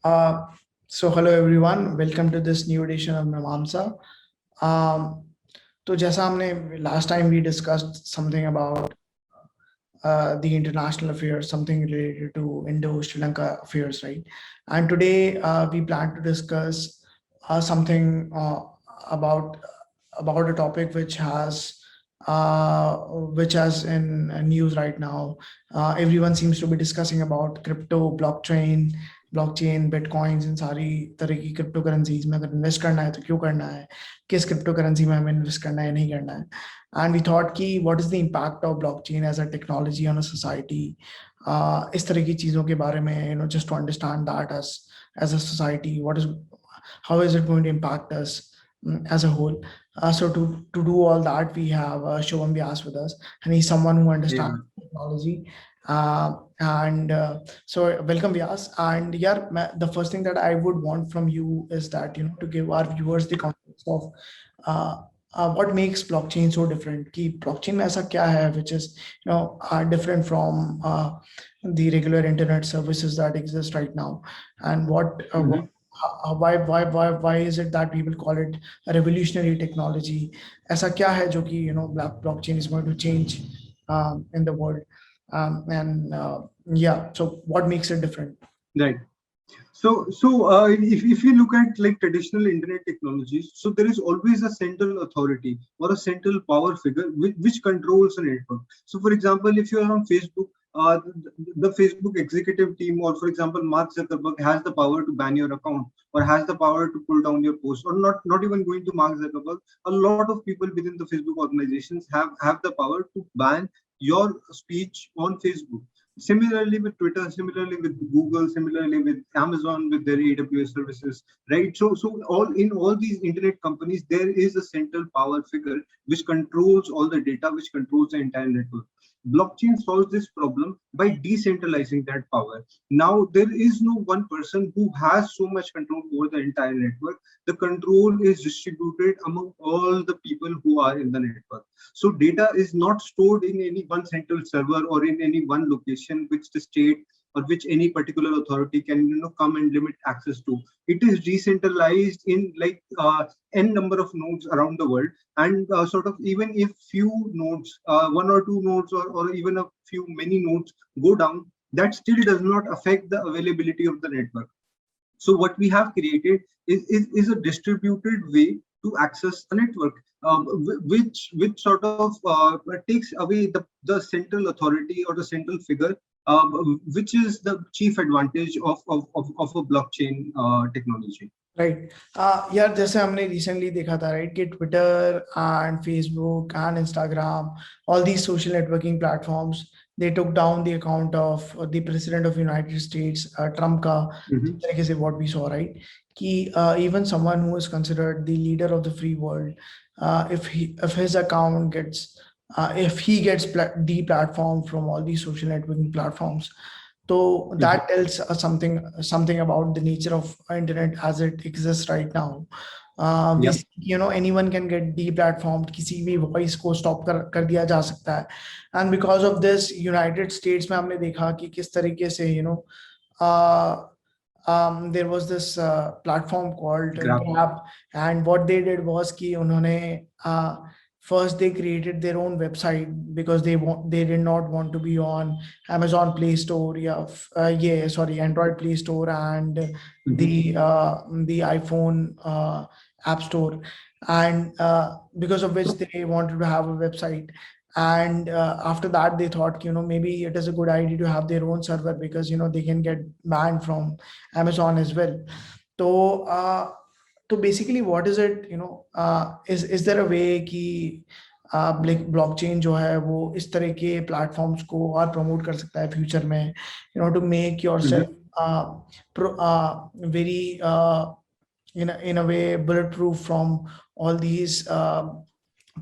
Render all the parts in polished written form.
Uh, so hello everyone, welcome to this new edition of Mimamsa. Um, तो जैसा हमने last time we discussed something about the international affairs, something related to Indo-Sri Lanka affairs, right? And today we plan to discuss something about about a topic which has in news right now. Everyone seems to be discussing about crypto, blockchain, bitcoins, इन सारी तरह की crypto currencies में अगर invest करना है तो क्यों करना है, किस क्रिप्टो करेंसी में हमें इन्वेस्ट करना है नहीं करना है. And we thought कि what is the impact of blockchain as a technology on a society. इस तरह की चीज़ों के बारे में just to understand that as a society, how is it going to impact us as a whole. So to do all that, we have Shubham Vyas with us, and he's someone who understands technology. So welcome Vyas. And yeah, the first thing that I would want from you is that to give our viewers the context of what makes blockchain so different. कि blockchain में ऐसा क्या है which is different from the regular internet services that exist right now, and why is it that people call it a revolutionary technology? ऐसा क्या है जो कि blockchain is going to change in the world, so what makes it different? Right. So if you look at like traditional internet technologies, so there is always a central authority or a central power figure which controls a network. So for example, if you are on Facebook, the Facebook executive team, or for example, Mark Zuckerberg has the power to ban your account or has the power to pull down your post, or not even going to Mark Zuckerberg. A lot of people within the Facebook organizations have the power to ban your speech on Facebook. Similarly with Twitter, similarly with Google, similarly with Amazon with their AWS services, right? So all these internet companies, there is a central power figure which controls all the data, which controls the entire network. Blockchain solves this problem by decentralizing that power. Now there is no one person who has so much control over the entire network. The control is distributed among all the people who are in the network. So data is not stored in any one central server or in any one location which the state or which any particular authority can come and limit access to. It is decentralized in like n number of nodes around the world, and sort of even if few nodes, one or two nodes, or even a few many nodes go down, that still does not affect the availability of the network. So what we have created is a distributed way to access a network, which sort of takes away the central authority or the central figure, which is the chief advantage of a blockchain technology. Right. यार जैसे हमने recently देखा था right कि Twitter and Facebook and Instagram, all these social networking platforms, they took down the account of the president of United States, Trump का जिस तरीके से what we saw right कि even someone who is considered the leader of the free world, if his account gets if he gets deplatformed from all these social networking platforms. So that tells us something about the nature of internet as it exists right now. Anyone can get deplatformed, किसी भी voice को stop कर दिया जा सकता है. And because of this, United States में हमने देखा कि किस तरीके से there was this platform called Grab, and what they did was कि उन्होंने first they created their own website because they did not want to be on Amazon Play Store, Android Play Store and the iPhone App Store, and because of which they wanted to have a website. And after that they thought maybe it is a good idea to have their own server because they can get banned from Amazon as well. So basically what is it, is there a way कि blockchain जो है वो इस तरह के platforms को और promote कर सकता है future में, to make yourself very in a way bulletproof from all these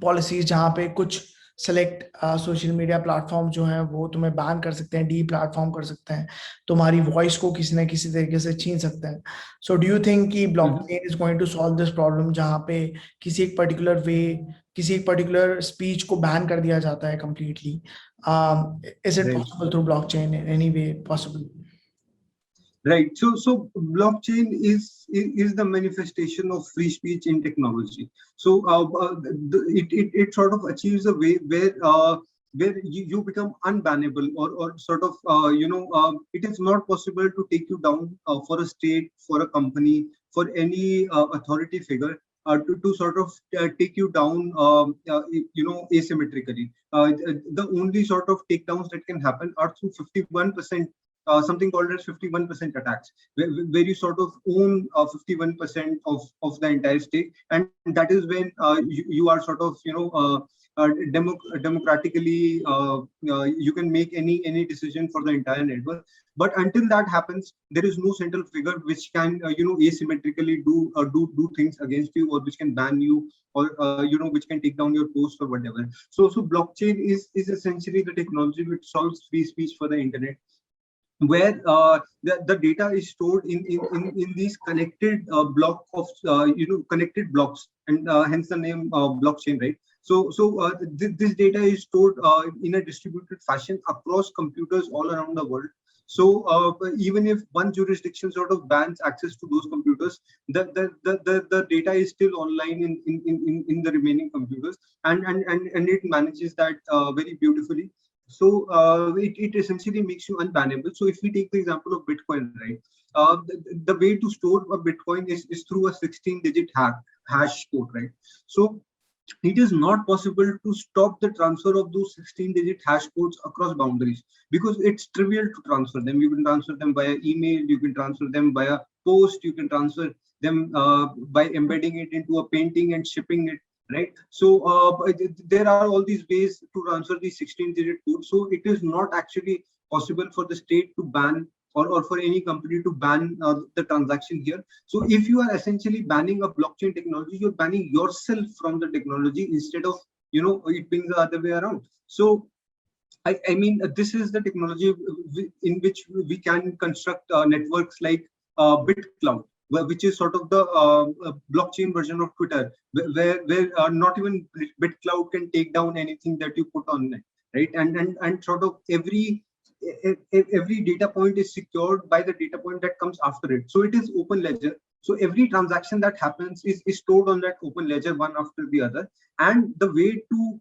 policies जहाँ पे कुछ select social media platform जो है वो तुम्हें ban कर सकते हैं, de-platform कर सकते हैं, तुम्हारी voice को किसी न किसी तरीके से छीन सकते हैं. So do you think कि blockchain is going to solve this problem जहाँ पे किसी एक particular way, किसी एक particular speech को ban कर दिया जाता है completely? Is it possible through blockchain in any way possible? Right. So blockchain is the manifestation of free speech in technology. So it sort of achieves a way where you become unbannable, or sort of it is not possible to take you down for a state, for a company, for any authority figure, to sort of take you down asymmetrically. The only sort of takedowns that can happen are through 51%, something called as 51% attacks, where you sort of own 51% of the entire stake, and that is when you are sort of democratically you can make any decision for the entire network. But until that happens, there is no central figure which can asymmetrically do things against you, or which can ban you, or which can take down your post or whatever. So blockchain is essentially the technology which solves free speech for the internet, where the data is stored in these connected block of connected blocks, and hence the name blockchain, right? This data is stored in a distributed fashion across computers all around the world. So even if one jurisdiction sort of bans access to those computers, the data is still online in the remaining computers, and it manages that very beautifully. So it essentially makes you unbannable. So if we take the example of Bitcoin, right? The way to store a Bitcoin is through a 16-digit hash code, right? So it is not possible to stop the transfer of those 16-digit hash codes across boundaries, because it's trivial to transfer them. You can transfer them via email, you can transfer them via post, you can transfer them by embedding it into a painting and shipping it, right? So there are all these ways to transfer these 16-digit codes. So it is not actually possible for the state to ban, or for any company to ban the transaction here. So if you are essentially banning a blockchain technology, you're banning yourself from the technology, instead of it being the other way around. So I mean, this is the technology in which we can construct networks like BitCloud, which is sort of the blockchain version of Twitter, where not even BitCloud can take down anything that you put on it, right? And sort of every data point is secured by the data point that comes after it. So it is open ledger. So every transaction that happens is stored on that open ledger, one after the other. And the way to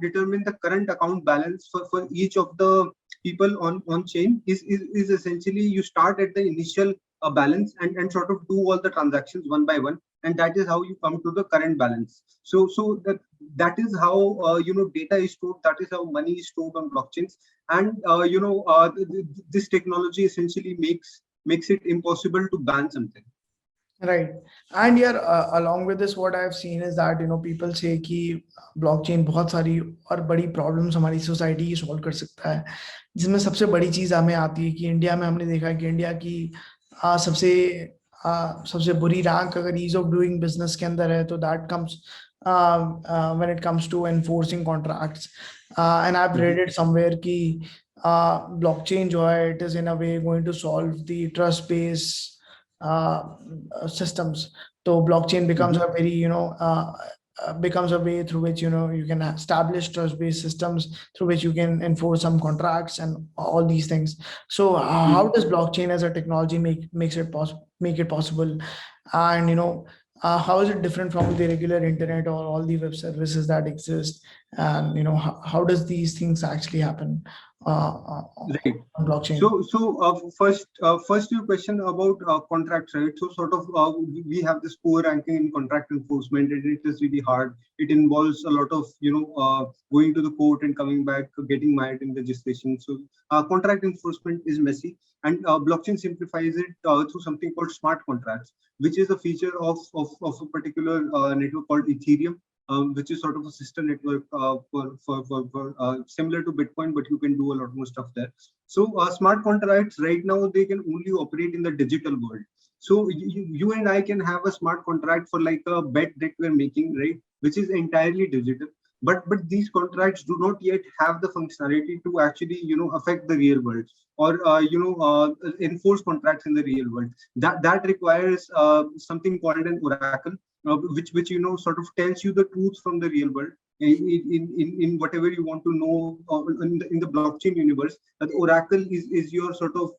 determine the current account balance for each of the people on chain is essentially, you start at the initial balance, and sort of do all the transactions one by one, and that is how you come to the current balance. So that is how data is stored, that is how money is stored on blockchains. And this technology essentially makes it impossible to ban something. Right. And yeah, along with this, what I've seen is that, people say कि blockchain बहुत सारी और बड़ी problems हमारी society की solve कर सकता है, जिसमें सबसे बड़ी चीज़ हमें आती है कि इंडिया में हमने देखा कि इंडिया की सबसे बुरी रैंक अगर ease of doing business के अंदर है, तो that comes when it comes to enforcing contracts. And I've read it somewhere कि blockchain जो है, it is in a way going to solve the trust based systems. So blockchain becomes a very becomes a way through which you can establish trust-based systems through which you can enforce some contracts and all these things. So how does blockchain as a technology make it possible? And how is it different from the regular internet or all the web services that exist? And how does these things actually happen Right. on blockchain? First your question about contracts, right? So sort of we have this poor ranking in contract enforcement, and it is really hard. It involves a lot of going to the court and coming back, getting married in registration. So contract enforcement is messy, and blockchain simplifies it through something called smart contracts, which is a feature of a particular network called Ethereum, which is sort of a sister network for similar to Bitcoin, but you can do a lot more stuff there. So smart contracts right now, they can only operate in the digital world. So you and I can have a smart contract for like a bet that we're making, right, which is entirely digital. But these contracts do not yet have the functionality to actually affect the real world, or enforce contracts in the real world. That requires something called an oracle, which sort of tells you the truth from the real world in whatever you want to know in the blockchain universe. The oracle is your sort of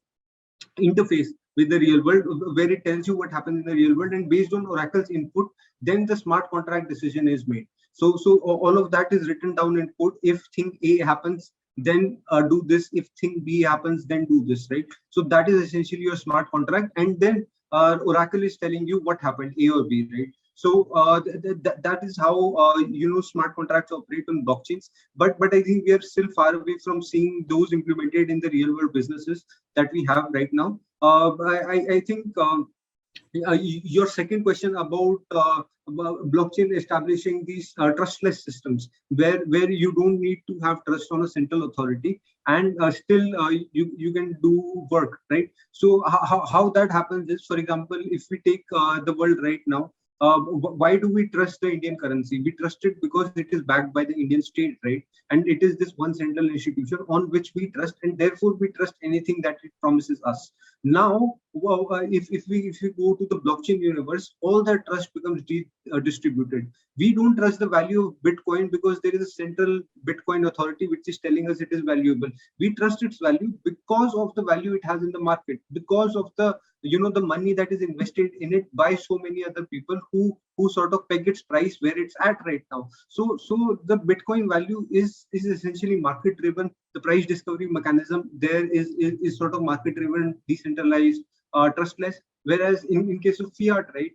interface with the real world, where it tells you what happens in the real world, and based on Oracle's input, then the smart contract decision is made. So all of that is written down in code. If thing A happens, then do this. If thing B happens, then do this, right? So that is essentially your smart contract, and then Oracle is telling you what happened, A or B, right? So that is how smart contracts operate on blockchains. But I think we are still far away from seeing those implemented in the real world businesses that we have right now. I think your second question about blockchain establishing these trustless systems, where you don't need to have trust on a central authority, and still you can do work, right? So how that happens is, for example, if we take the world right now, why do we trust the Indian currency? We trust it because it is backed by the Indian state, right? And it is this one central institution on which we trust, and therefore we trust anything that it promises us. Now, if we go to the blockchain universe, all that trust becomes distributed. We don't trust the value of Bitcoin because there is a central Bitcoin authority which is telling us it is valuable. We trust its value because of the value it has in the market, because of the money that is invested in it by so many other people who sort of peg its price where it's at right now. So the Bitcoin value is essentially market driven. The price discovery mechanism there is sort of market driven, decentralized, trustless. Whereas in case of fiat, right,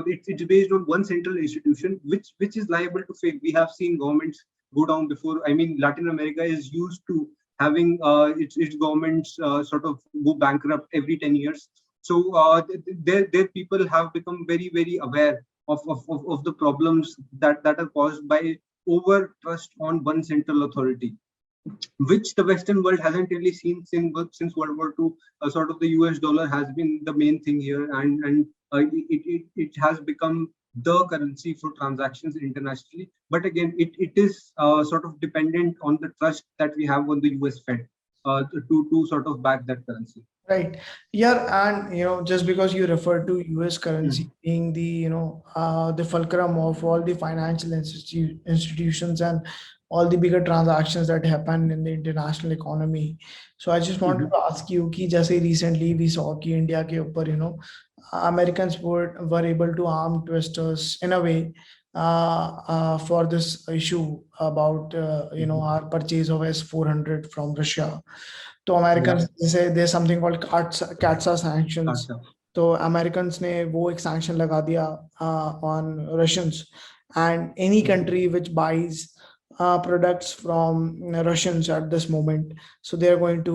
it's based on one central institution which is liable to fail. We have seen governments go down before. I mean, Latin America is used to having its governments sort of go bankrupt every 10 years. So their people have become very, very aware of the problems that are caused by over trust on one central authority, which the Western world hasn't really seen since World War II. Sort of the US dollar has been the main thing here, and it has become the currency for transactions internationally. But again, it is sort of dependent on the trust that we have on the US Fed to sort of back that currency. Right. Yeah, and just because you refer to US currency Mhm. being the fulcrum of all the financial institutions and all the bigger transactions that happen in the international economy. So I just want Mhm. to ask you कि जैसे recently we saw कि India के ऊपर Americans were able to arm twisters in a way for this issue about Mhm. our purchase of S-400 from Russia. तो Yeah, American जैसे there something called CAATSA sanctions. that's a, तो Americans ने वो एक sanction लगा दिया on Russians and any Mhm. Country which buys products from Russians at this moment. So they are going to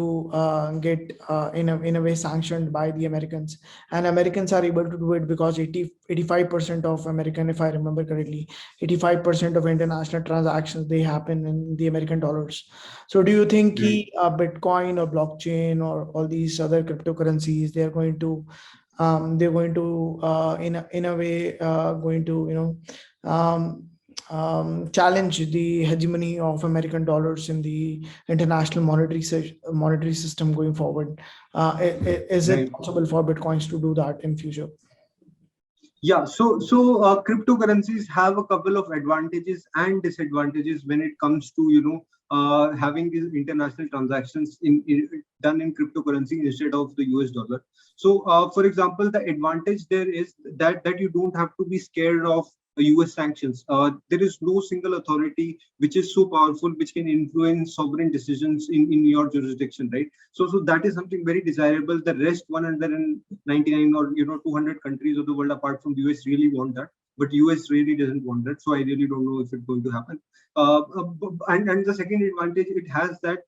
get in a way sanctioned by the Americans, and Americans are able to do it because 85% of American, if I remember correctly, 85% of international transactions they happen in the American dollars. So do you think right. Bitcoin or blockchain or all these other cryptocurrencies they're going to in a way going to challenge the hegemony of American dollars in the international monetary system going forward? Is it Right. possible for Bitcoins to do that in future? Yeah, so cryptocurrencies have a couple of advantages and disadvantages when it comes to having these international transactions done in cryptocurrency instead of the US dollar. So, for example, the advantage there is that you don't have to be scared of US sanctions. There is no single authority which is so powerful which can influence sovereign decisions in your jurisdiction, right? So that is something very desirable. The rest 199 or 200 countries of the world apart from the US really want that, but US really doesn't want that. So I really don't know if it's going to happen. And the second advantage it has that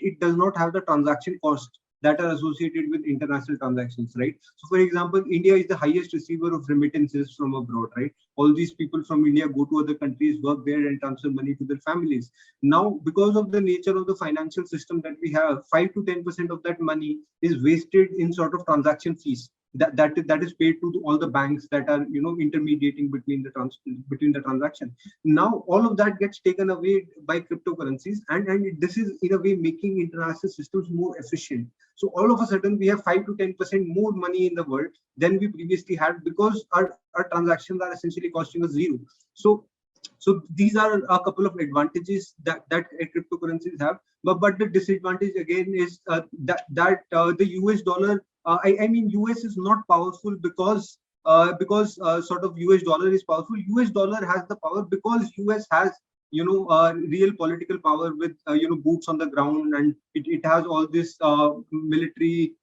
it does not have the transaction cost that are associated with international transactions, right? So for example, India is the highest receiver of remittances from abroad, right? All these people from India go to other countries, work there, and transfer money to their families. Now, because of the nature of the financial system that we have, 5 to 10% of that money is wasted in sort of transaction fees that is paid to all the banks that are intermediating between the transaction. Now all of that gets taken away by cryptocurrencies, and this is in a way making international systems more efficient. So all of a sudden we have 5 to 10% more money in the world than we previously had, because our transactions are essentially costing us zero. So these are a couple of advantages that cryptocurrencies have. But the disadvantage again is that the US dollar I mean, US is not powerful because sort of US dollar is powerful. US dollar has the power because US has real political power with boots on the ground, and it has all this military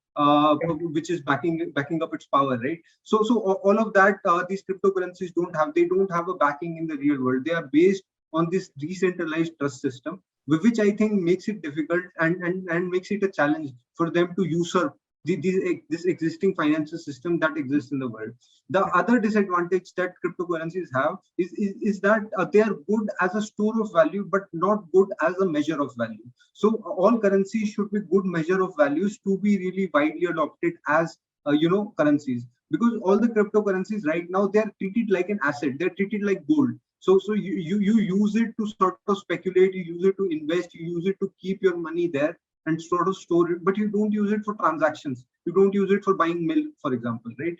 which is backing up its power, right? All of that, these cryptocurrencies don't have. They don't have a backing in the real world. They are based on this decentralized trust system, which I think makes it difficult and makes it a challenge for them to usurp this existing financial system that exists in the world. The other disadvantage that cryptocurrencies have is that they are good as a store of value, but not good as a measure of value. So all currencies should be good measure of values to be really widely adopted as currencies, because all the cryptocurrencies right now, they are treated like an asset. They're treated like gold. So you use it to sort of speculate, you use it to invest, you use it to keep your money there and sort of store it, but you don't use it for transactions. You don't use it for buying milk, for example, right?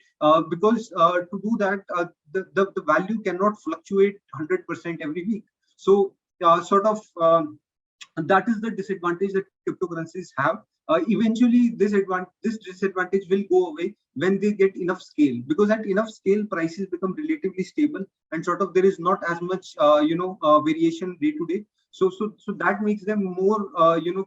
Because to do that, the value cannot fluctuate 100% every week. So sort of that is the disadvantage that cryptocurrencies have. Eventually, this disadvantage will go away when they get enough scale, because at enough scale, prices become relatively stable, and sort of there is not as much variation day to day. So that makes them more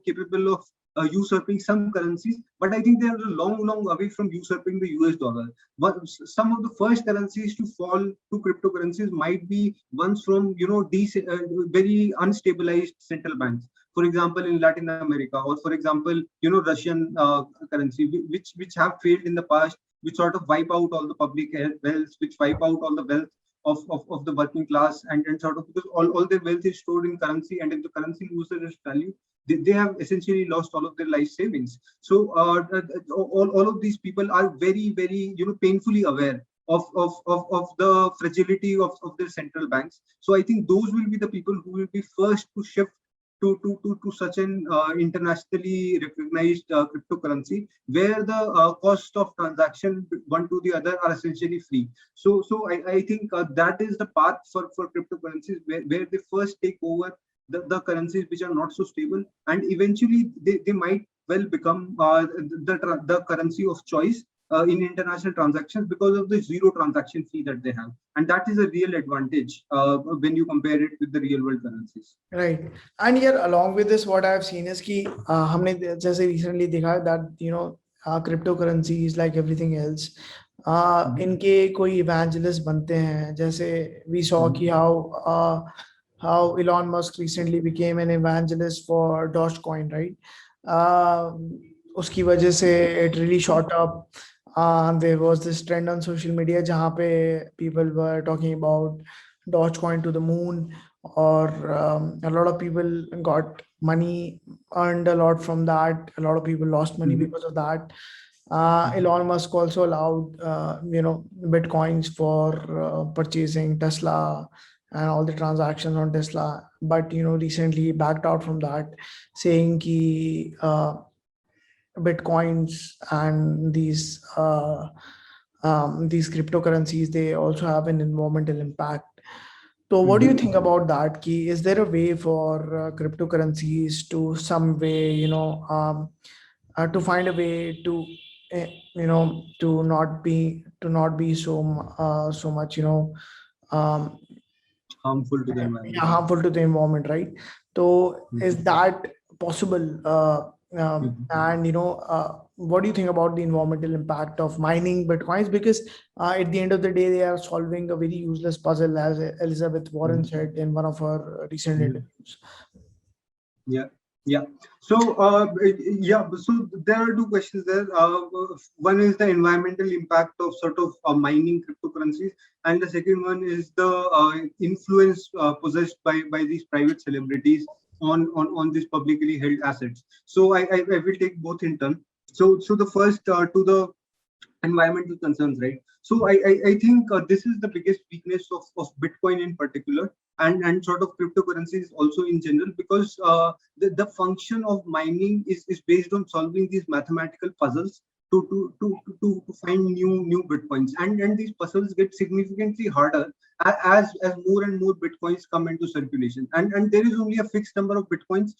capable of usurping some currencies. But I think they are long away from usurping the US dollar. But some of the first currencies to fall to cryptocurrencies might be ones from very unstabilized central banks. For example, in Latin America, or for example, Russian currency, which have failed in the past, which sort of wipe out all the public wealth, which wipe out all the wealth of the working class, and sort of, because all their wealth is stored in currency, and if the currency loses its value, they have essentially lost all of their life savings. So all of these people are very painfully aware of the fragility of their central banks. So I think those will be the people who will be first to shift to such an internationally recognized cryptocurrency, where the cost of transaction one to the other are essentially free. So I think that is the path for cryptocurrencies, where they first take over the currencies which are not so stable, and eventually they might well become the currency of choice in international transactions, because of the zero transaction fee that they have, and that is a real advantage when you compare it with the real world currencies. Right. And here, along with this, what I've seen is कि हमने जैसे recently देखा that cryptocurrency is like everything else. इनके कोई evangelist बनते हैं, जैसे we saw कि how Elon Musk recently became an evangelist for Dogecoin, right? उसकी वजह से it really shot up. There was this trend on social media जहाँ पे people were talking about Dogecoin to the moon, or a lot of people got money, earned a lot from that. A lot of people lost money because of that. Elon Musk also allowed Bitcoins for purchasing Tesla and all the transactions on Tesla, but recently he backed out from that, saying ki Bitcoins and these cryptocurrencies, they also have an environmental impact. So what do you think about that? Ki, is there a way for cryptocurrencies to some way, to find a way to, to not be so much, Harmful to the environment. harmful to the environment, right? So is that possible? And what do you think about the environmental impact of mining Bitcoins? Because at the end of the day, they are solving a very useless puzzle, as Elizabeth Warren said in one of her recent interviews. Yeah. So so there are two questions there. One is the environmental impact of sort of mining cryptocurrencies, and the second one is the influence possessed by these private celebrities on these publicly held assets. So I will take both in turn. So the first to the environmental concerns, right? So I think this is the biggest weakness of Bitcoin in particular, and sort of cryptocurrencies also in general, because the function of mining is based on solving these mathematical puzzles to find new bitcoins, and these puzzles get significantly harder as more and more bitcoins come into circulation, and there is only a fixed number of bitcoins,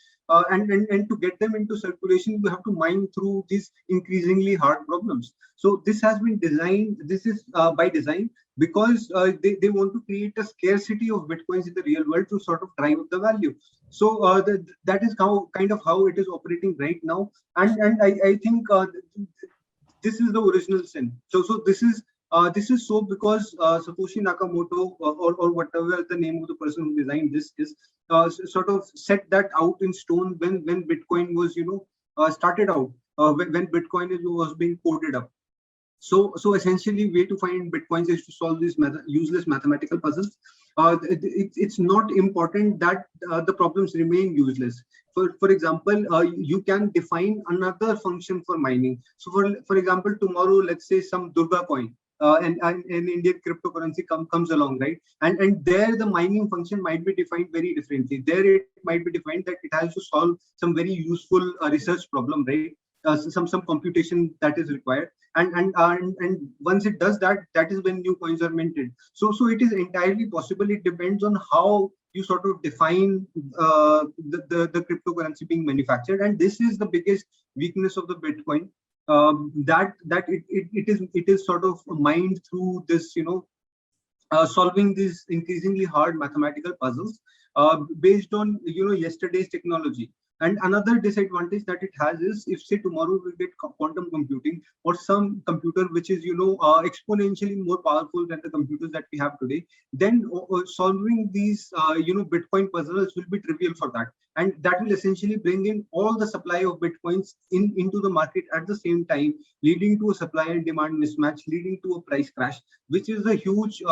and to get them into circulation you have to mine through these increasingly hard problems. So this has been designed, this is by design, because they want to create a scarcity of bitcoins in the real world to sort of drive up the value. So that is how kind of how it is operating right now, and I think this is the original sin. So this is so because Satoshi Nakamoto, or whatever the name of the person who designed this is, sort of set that out in stone when Bitcoin was started out, when Bitcoin was being coded up. So essentially, way to find bitcoins is to solve these useless mathematical puzzles. It's not important that the problems remain useless. For example, you can define another function for mining. So for example, tomorrow, let's say some Durga coin. And Indian cryptocurrency comes along, right? And there the mining function might be defined very differently. There it might be defined that it has to solve some very useful research problem, right? Some computation that is required, and once it does that, that is when new coins are minted. So it is entirely possible. It depends on how you sort of define the cryptocurrency being manufactured, and this is the biggest weakness of the Bitcoin. That it is sort of mined through this, solving these increasingly hard mathematical puzzles based on yesterday's technology. And another disadvantage that it has is, if say tomorrow we get quantum computing or some computer which is exponentially more powerful than the computers that we have today, then solving these Bitcoin puzzles will be trivial for that, and that will essentially bring in all the supply of bitcoins into the market at the same time, leading to a supply and demand mismatch, leading to a price crash, which is a huge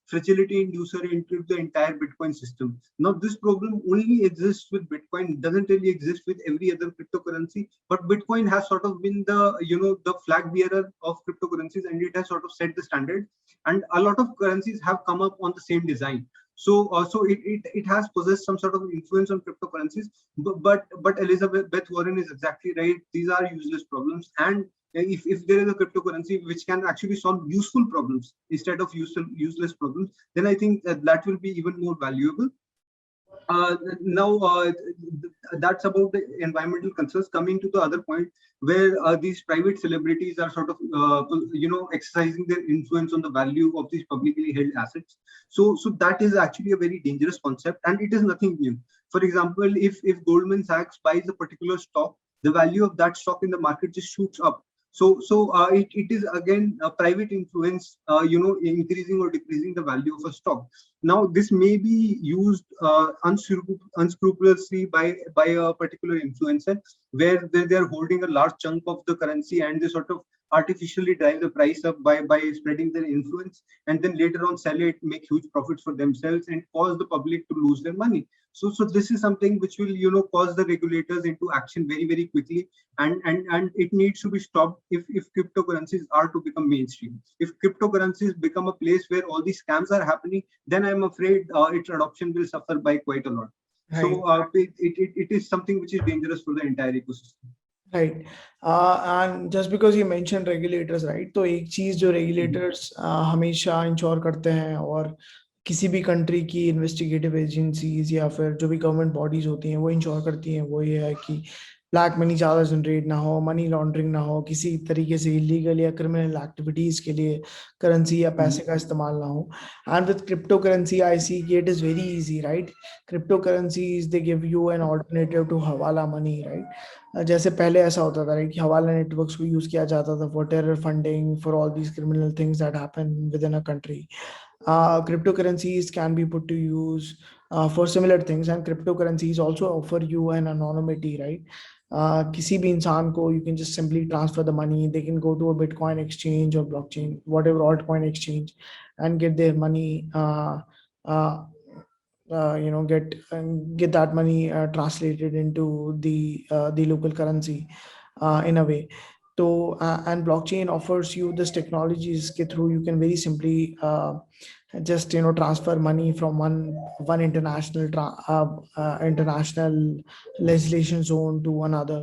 fragility inducer into the entire Bitcoin system. Now, this problem only exists with Bitcoin, doesn't really exist with every other cryptocurrency, but Bitcoin has sort of been the, the flag bearer of cryptocurrencies, and it has sort of set the standard. And a lot of currencies have come up on the same design. So it has possessed some sort of influence on cryptocurrencies, but Elizabeth Warren is exactly right. These are useless problems, and if there is a cryptocurrency which can actually solve useful problems instead of useless problems, then I think that will be even more valuable. Now, that's about the environmental concerns. Coming to the other point, where these private celebrities are sort of exercising their influence on the value of these publicly held assets. So that is actually a very dangerous concept, and it is nothing new. For example, if Goldman Sachs buys a particular stock, the value of that stock in the market just shoots up. It is again a private influence, increasing or decreasing the value of a stock. Now, this may be used unscrupulously by a particular influencer, where they are holding a large chunk of the currency, and they sort of artificially drive the price up by spreading their influence, and then later on sell it, make huge profits for themselves, and cause the public to lose their money. So this is something which will cause the regulators into action very, very quickly, and it needs to be stopped if cryptocurrencies are to become mainstream. If cryptocurrencies become a place where all these scams are happening, then I'm afraid its adoption will suffer by quite a lot. Right. So it is something which is dangerous for the entire ecosystem. Right. And just because you mentioned regulators, right? तो एक चीज जो regulators हमेशा ensure करते हैं, और किसी भी कंट्री की इन्वेस्टिगेटिव एजेंसीज या फिर जो भी गवर्नमेंट बॉडीज होती हैं वो इंश्योर करती हैं, वो ये है कि ब्लैक मनी ज़्यादा जनरेट ना हो, मनी लॉन्ड्रिंग ना हो, किसी तरीके से इलीगल या क्रिमिनल एक्टिविटीज़ के लिए करेंसी या पैसे का इस्तेमाल ना हो. And with crypto currency I see it is very easy, right? Crypto currencies they give you an alternative to hawala money, right? जैसे पहले ऐसा होता था, राइट, कि हवाला नेटवर्क्स को यूज़ किया जाता था for terror funding, for all these criminal things that happen with in a country. Cryptocurrencies can be put to use for similar things, and cryptocurrencies also offer you an anonymity, right? किसी भी इंसान को you can just simply transfer the money. They can go to a Bitcoin exchange or blockchain, whatever altcoin exchange, and get their money, uh, get that money translated into the local currency in a way. So and blockchain offers you this technologies के through you can very simply just transfer money from one international international legislation zone to another.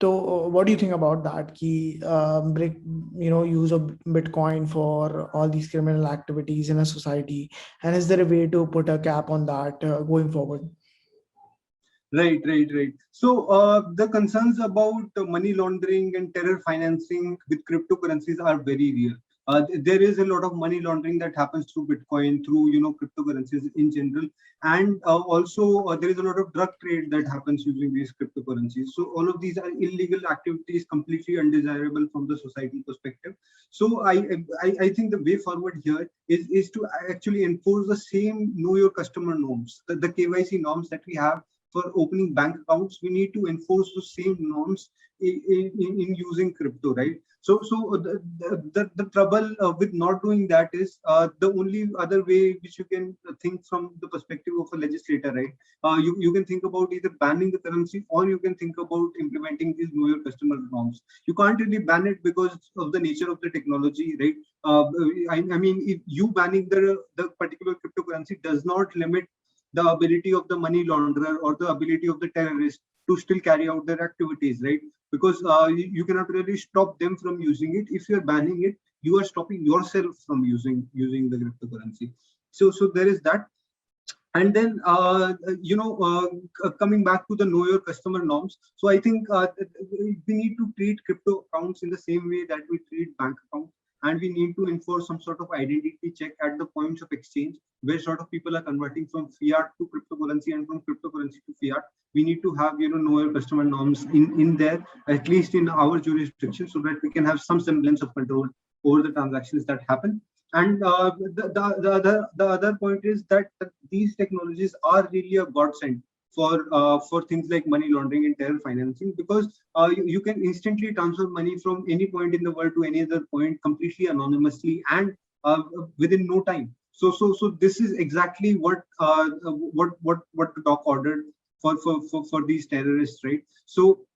So, what do you think about that? Ki, use of Bitcoin for all these criminal activities in a society, and is there a way to put a cap on that going forward? Right. So the concerns about money laundering and terror financing with cryptocurrencies are very real. There is a lot of money laundering that happens through Bitcoin, through cryptocurrencies in general, and also there is a lot of drug trade that happens using these cryptocurrencies. So all of these are illegal activities, completely undesirable from the societal perspective. So I think the way forward here is to actually enforce the same know your customer norms, the KYC norms that we have for opening bank accounts. We need to enforce the same norms in using crypto, right? So the trouble with not doing that is the only other way which you can think from the perspective of a legislator, right? You can think about either banning the currency, or you can think about implementing these know your customer norms. You can't really ban it because of the nature of the technology, right? I mean, if you banning the particular cryptocurrency does not limit the ability of the money launderer or the ability of the terrorist to still carry out their activities, right? Because you cannot really stop them from using it. If you're banning it, you are stopping yourself from using the cryptocurrency. So there is that. And then coming back to the know your customer norms. So I think we need to treat crypto accounts in the same way that we treat bank accounts, and we need to enforce some sort of identity check at the points of exchange where sort of people are converting from fiat to cryptocurrency and from cryptocurrency to fiat. We need to have know your customer norms in there, at least in our jurisdiction, so that we can have some semblance of control over the transactions that happen. And the other point is that these technologies are really a godsend for things like money laundering and terror financing, because you can instantly transfer money from any point in the world to any other point completely anonymously and within no time. So this is exactly what the doc ordered for these terrorists, right? So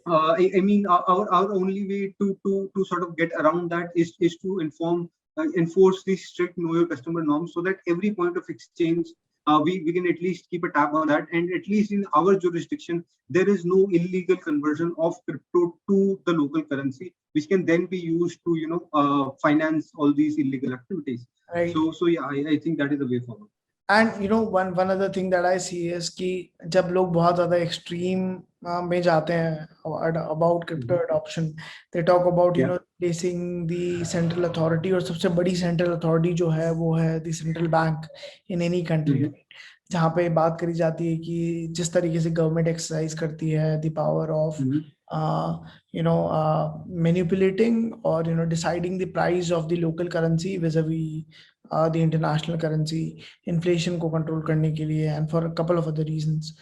I mean, our only way to sort of get around that is to enforce these strict know your customer norms, so that every point of exchange we can at least keep a tab on that, and at least in our jurisdiction there is no illegal conversion of crypto to the local currency, which can then be used to finance all these illegal activities. Right. So yeah, I think that is the way forward. And one other thing that I see is कि जब लोग बहुत ज़्यादा extreme में जाते हैं about crypto adoption, they talk about Yeah. placing the central authority, और सबसे बड़ी central authority जो है वो है the central bank in any country, right? जहाँ पे बात करी जाती है कि जिस तरीके से गवर्नमेंट एक्सरसाइज करती है the power of manipulating or deciding the price of the local currency vis-a-vis the international currency, inflation को control करने के लिए, and for a couple of other reasons.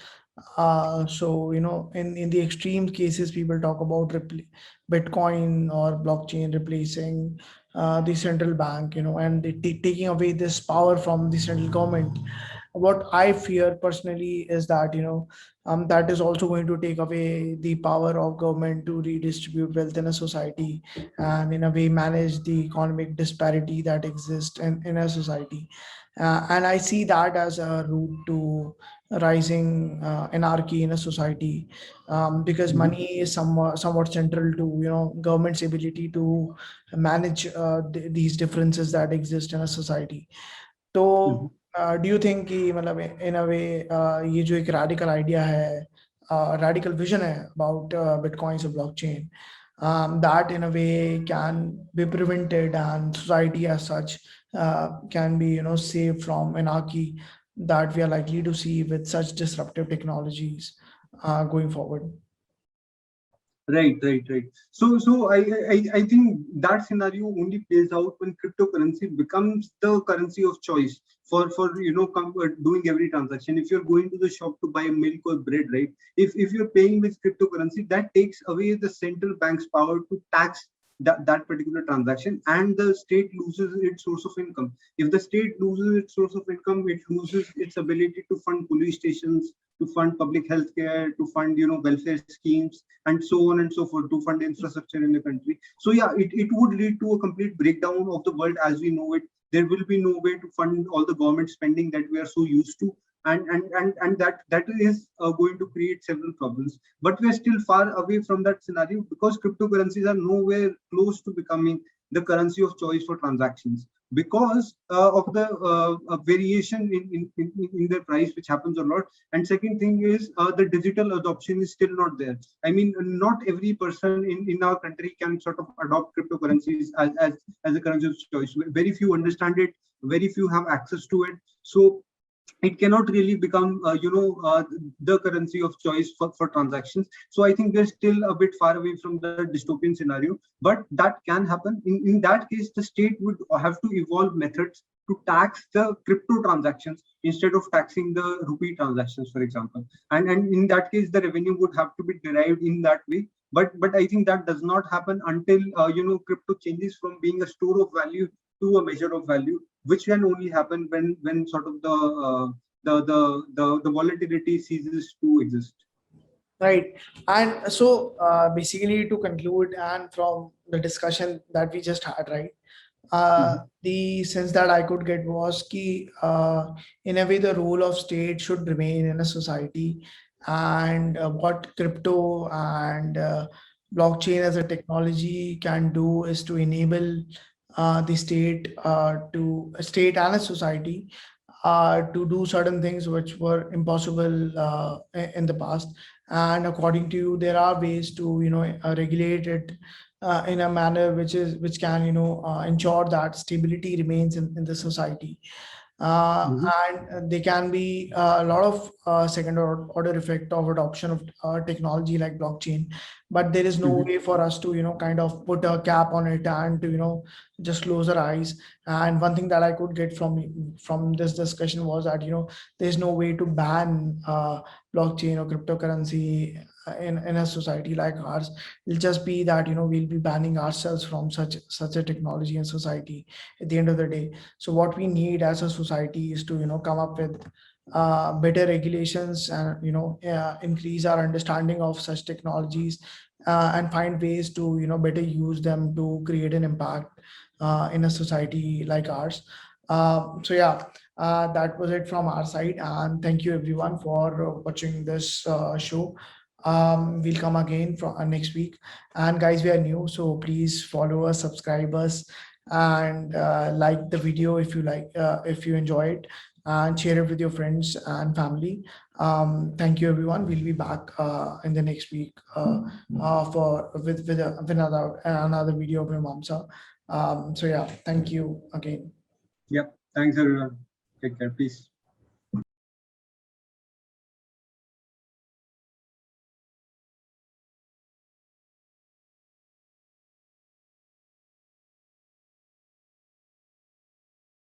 So in the extreme cases, people talk about Bitcoin or blockchain replacing the central bank, and taking away this power from the central government. What I fear personally is that that is also going to take away the power of government to redistribute wealth in a society, and in a way manage the economic disparity that exists in a society. And I see that as a route to rising anarchy in a society, because money is somewhat central to government's ability to manage these differences that exist in a society. तो do you think कि मतलब in a way ये जो एक radical idea है, radical vision है about bitcoins or blockchain, that in a way can be prevented, and society as such can be saved from anarchy that we are likely to see with such disruptive technologies going forward? Right. So I think that scenario only plays out when cryptocurrency becomes the currency of choice for doing every transaction. If you're going to the shop to buy milk or bread, right? If you're paying with cryptocurrency, that takes away the central bank's power to tax that particular transaction, and the state loses its source of income. If the state loses its source of income, it loses its ability to fund police stations, to fund public health care, to fund welfare schemes, and so on and so forth, to fund infrastructure in the country. So yeah, it would lead to a complete breakdown of the world as we know it. There will be no way to fund all the government spending that we are so used to. and that is going to create several problems. But we're still far away from that scenario because cryptocurrencies are nowhere close to becoming the currency of choice for transactions because of the variation in their price, which happens a lot. And second thing is the digital adoption is still not there. I mean, not every person in our country can sort of adopt cryptocurrencies as a currency of choice. Very few understand it, very few have access to it. So it cannot really become the currency of choice for transactions. So I think we're still a bit far away from the dystopian scenario, but that can happen. In that case, the state would have to evolve methods to tax the crypto transactions instead of taxing the rupee transactions, for example. And in that case, the revenue would have to be derived in that way. But I think that does not happen until crypto changes from being a store of value to a measure of value, which can only happen when sort of the volatility ceases to exist. Right. And so basically to conclude and from the discussion that we just had, right? The sense that I could get was ki, in a way, the role of state should remain in a society, and what crypto and blockchain as a technology can do is to enable the state and a society to do certain things which were impossible in the past. And according to you, there are ways to regulate it in a manner which can ensure that stability remains in the society. And there can be a lot of second order effect of adoption of technology like blockchain, but there is no way for us to kind of put a cap on it and to just close our eyes. And one thing that I could get from this discussion was that there's no way to ban blockchain or cryptocurrency in a society like ours. It'll just be that we'll be banning ourselves from such a technology and society at the end of the day. So what we need as a society is to come up with better regulations and increase our understanding of such technologies, and find ways to better use them to create an impact in a society like ours. So yeah, that was it from our side, and thank you everyone for watching this show. We'll come again from next week, and guys, we are new, so please follow us, subscribe us, and like the video if you enjoy it, and share it with your friends and family. Thank you everyone. We'll be back in the next week with another video of Mimamsa. So yeah, thank you again. Yep. Thanks everyone. Take care. Peace.